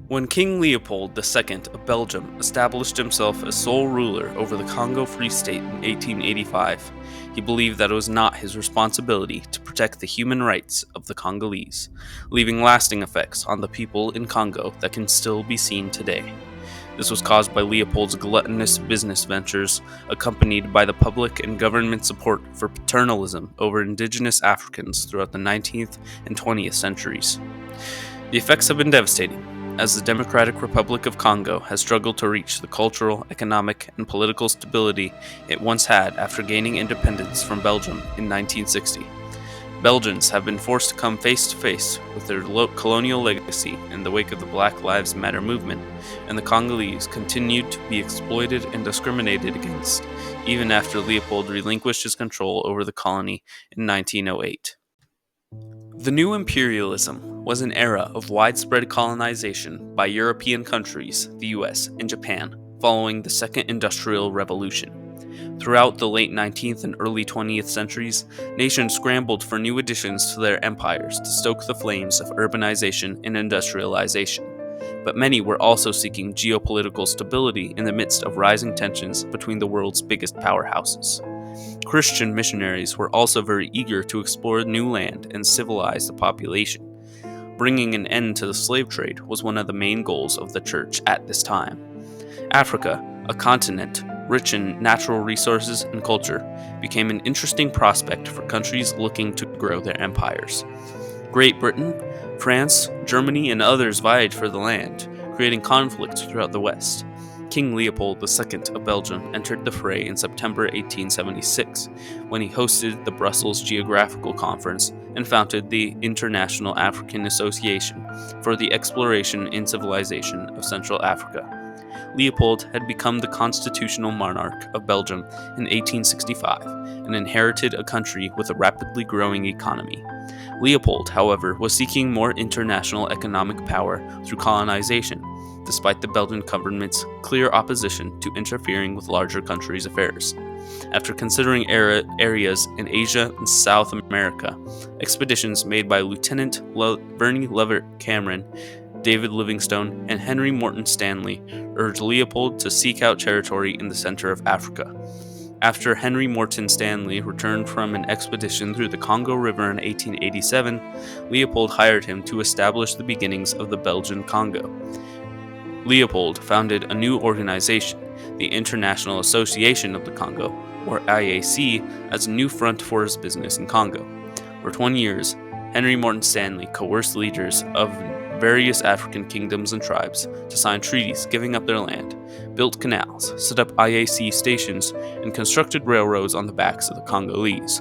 When King Leopold II of Belgium established himself as sole ruler over the Congo Free State in 1885, he believed that it was not his responsibility to protect the human rights of the Congolese, leaving lasting effects on the people in Congo that can still be seen today. This was caused by Leopold's gluttonous business ventures, accompanied by the public and government support for paternalism over indigenous Africans throughout the 19th and 20th centuries. The effects have been devastating, as the Democratic Republic of Congo has struggled to reach the cultural, economic, and political stability it once had after gaining independence from Belgium in 1960. Belgians have been forced to come face to face with their colonial legacy in the wake of the Black Lives Matter movement, and the Congolese continued to be exploited and discriminated against, even after Leopold relinquished his control over the colony in 1908. The new imperialism was an era of widespread colonization by European countries, the US, and Japan, following the Second Industrial Revolution. Throughout the late 19th and early 20th centuries, nations scrambled for new additions to their empires to stoke the flames of urbanization and industrialization. But many were also seeking geopolitical stability in the midst of rising tensions between the world's biggest powerhouses. Christian missionaries were also very eager to explore new land and civilize the population. Bringing an end to the slave trade was one of the main goals of the church at this time. Africa, a continent rich in natural resources and culture, became an interesting prospect for countries looking to grow their empires. Great Britain, France, Germany, and others vied for the land, creating conflict throughout the West. King Leopold II of Belgium entered the fray in September 1876, when he hosted the Brussels Geographical Conference and founded the International African Association for the Exploration and Civilization of Central Africa. Leopold had become the constitutional monarch of Belgium in 1865 and inherited a country with a rapidly growing economy. Leopold, however, was seeking more international economic power through colonization, despite the Belgian government's clear opposition to interfering with larger countries' affairs. After considering areas in Asia and South America, expeditions made by Lieutenant Bernie Leverett Cameron, David Livingstone, and Henry Morton Stanley urged Leopold to seek out territory in the center of Africa. After Henry Morton Stanley returned from an expedition through the Congo River in 1887, Leopold hired him to establish the beginnings of the Belgian Congo. Leopold founded a new organization, the International Association of the Congo, or IAC, as a new front for his business in Congo. For 20 years, Henry Morton Stanley coerced leaders of various African kingdoms and tribes to sign treaties giving up their land, built canals, set up IAC stations, and constructed railroads on the backs of the Congolese.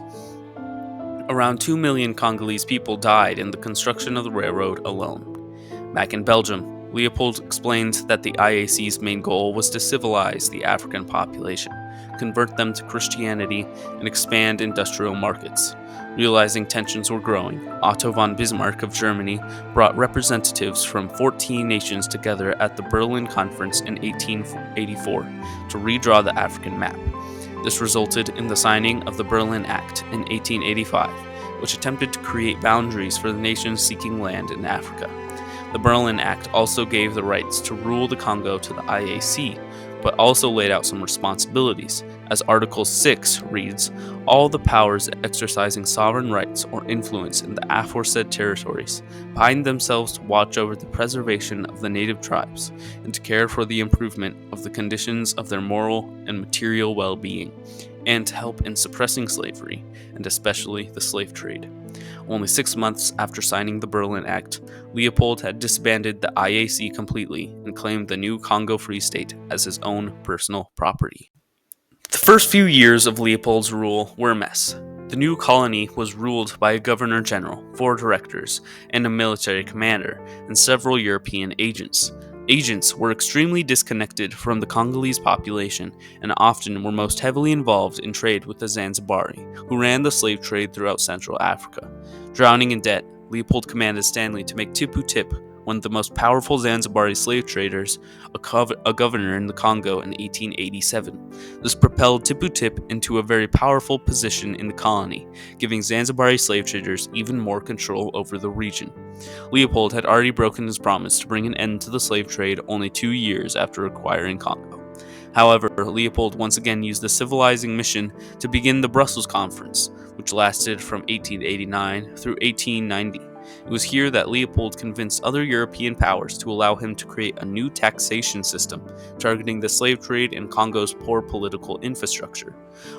Around 2 million Congolese people died in the construction of the railroad alone. Back in Belgium, Leopold explained that the IAC's main goal was to civilize the African population, convert them to Christianity, and expand industrial markets. Realizing tensions were growing, Otto von Bismarck of Germany brought representatives from 14 nations together at the Berlin Conference in 1884 to redraw the African map. This resulted in the signing of the Berlin Act in 1885, which attempted to create boundaries for the nations seeking land in Africa. The Berlin Act also gave the rights to rule the Congo to the IAC, but also laid out some responsibilities, as Article 6 reads, "All the powers exercising sovereign rights or influence in the aforesaid territories bind themselves to watch over the preservation of the native tribes and to care for the improvement of the conditions of their moral and material well-being, and to help in suppressing slavery, and especially the slave trade." Only 6 months after signing the Berlin Act, Leopold had disbanded the IAC completely and claimed the new Congo Free State as his own personal property. The first few years of Leopold's rule were a mess. The new colony was ruled by a governor-general, 4 directors, and a military commander, and several European agents. Agents were extremely disconnected from the Congolese population and often were most heavily involved in trade with the Zanzibari, who ran the slave trade throughout Central Africa. Drowning in debt, Leopold commanded Stanley to make Tipu Tip, one of the most powerful Zanzibari slave traders, a governor in the Congo in 1887. This propelled Tipu Tip into a very powerful position in the colony, giving Zanzibari slave traders even more control over the region. Leopold had already broken his promise to bring an end to the slave trade only 2 years after acquiring Congo. However, Leopold once again used the civilizing mission to begin the Brussels Conference, which lasted from 1889 through 1890. It was here that Leopold convinced other European powers to allow him to create a new taxation system, targeting the slave trade and Congo's poor political infrastructure.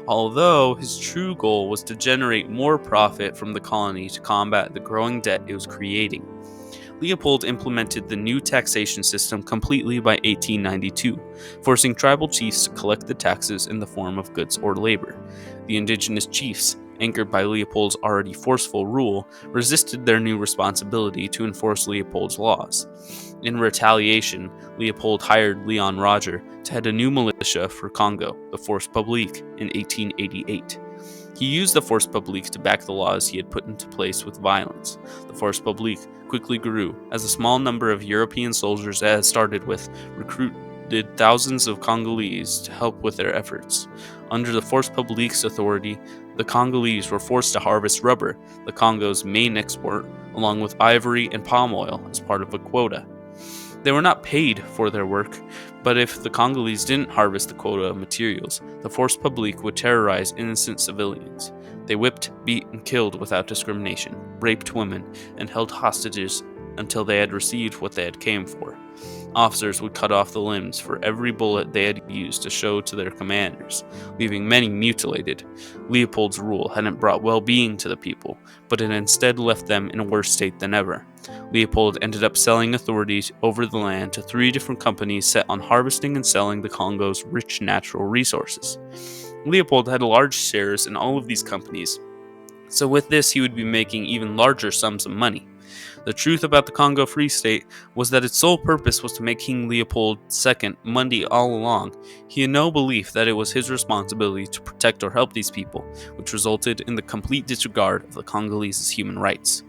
Although his true goal was to generate more profit from the colony to combat the growing debt it was creating. Leopold implemented the new taxation system completely by 1892, forcing tribal chiefs to collect the taxes in the form of goods or labor. The indigenous chiefs, anchored by Leopold's already forceful rule, resisted their new responsibility to enforce Leopold's laws. In retaliation, Leopold hired Leon Roger to head a new militia for Congo, the Force Publique, in 1888. He used the Force Publique to back the laws he had put into place with violence. The Force Publique quickly grew, as a small number of European soldiers it had started with recruited thousands of Congolese to help with their efforts. Under the Force Publique's authority, the Congolese were forced to harvest rubber, the Congo's main export, along with ivory and palm oil as part of a quota. They were not paid for their work, but if the Congolese didn't harvest the quota of materials, the Force Publique would terrorize innocent civilians. They whipped, beat, and killed without discrimination, raped women, and held hostages until they had received what they had came for. Officers would cut off the limbs for every bullet they had used to show to their commanders, leaving many mutilated. Leopold's rule hadn't brought well-being to the people, but it instead left them in a worse state than ever. Leopold ended up selling authority over the land to 3 different companies set on harvesting and selling the Congo's rich natural resources. Leopold had large shares in all of these companies, so with this he would be making even larger sums of money. The truth about the Congo Free State was that its sole purpose was to make King Leopold II Monday all along. He had no belief that it was his responsibility to protect or help these people, which resulted in the complete disregard of the Congolese' human rights.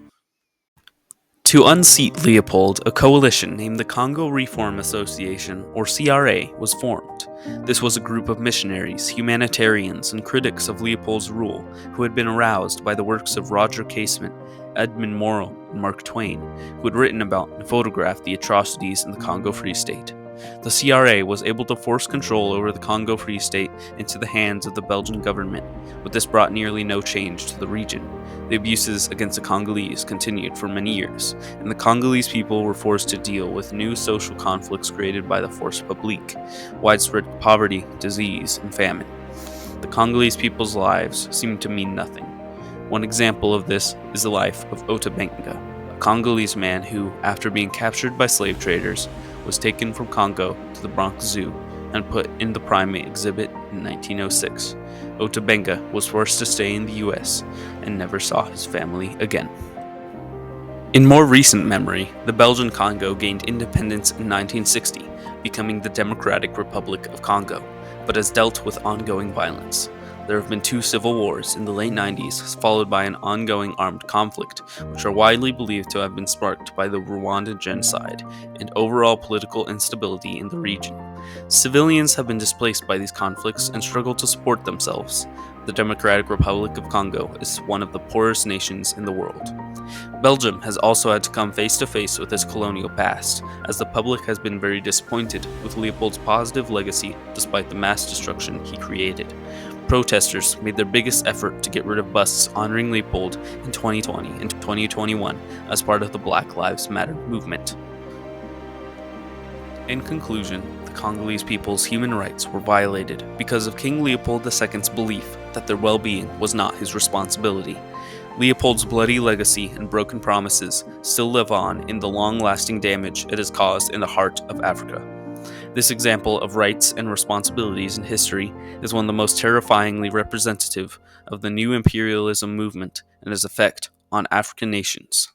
To unseat Leopold, a coalition named the Congo Reform Association, or CRA, was formed. This was a group of missionaries, humanitarians, and critics of Leopold's rule who had been aroused by the works of Roger Casement, Edmund Morrell, and Mark Twain, who had written about and photographed the atrocities in the Congo Free State. The CRA was able to force control over the Congo Free State into the hands of the Belgian government, but this brought nearly no change to the region. The abuses against the Congolese continued for many years, and the Congolese people were forced to deal with new social conflicts created by the Force Publique, widespread poverty, disease, and famine. The Congolese people's lives seemed to mean nothing. One example of this is the life of Otabenga, a Congolese man who, after being captured by slave traders, was taken from Congo to the Bronx Zoo and put in the primate exhibit in 1906. Otabenga was forced to stay in the US and never saw his family again. In more recent memory, the Belgian Congo gained independence in 1960, becoming the Democratic Republic of Congo, but has dealt with ongoing violence. There have been 2 civil wars in the late 90s, followed by an ongoing armed conflict, which are widely believed to have been sparked by the Rwandan genocide and overall political instability in the region. Civilians have been displaced by these conflicts and struggle to support themselves. The Democratic Republic of Congo is one of the poorest nations in the world. Belgium has also had to come face to face with its colonial past, as the public has been very disappointed with Leopold's positive legacy despite the mass destruction he created. Protesters made their biggest effort to get rid of busts honoring Leopold in 2020 and 2021 as part of the Black Lives Matter movement. In conclusion, the Congolese people's human rights were violated because of King Leopold II's belief that their well-being was not his responsibility. Leopold's bloody legacy and broken promises still live on in the long-lasting damage it has caused in the heart of Africa. This example of rights and responsibilities in history is one of the most terrifyingly representative of the new imperialism movement and its effect on African nations.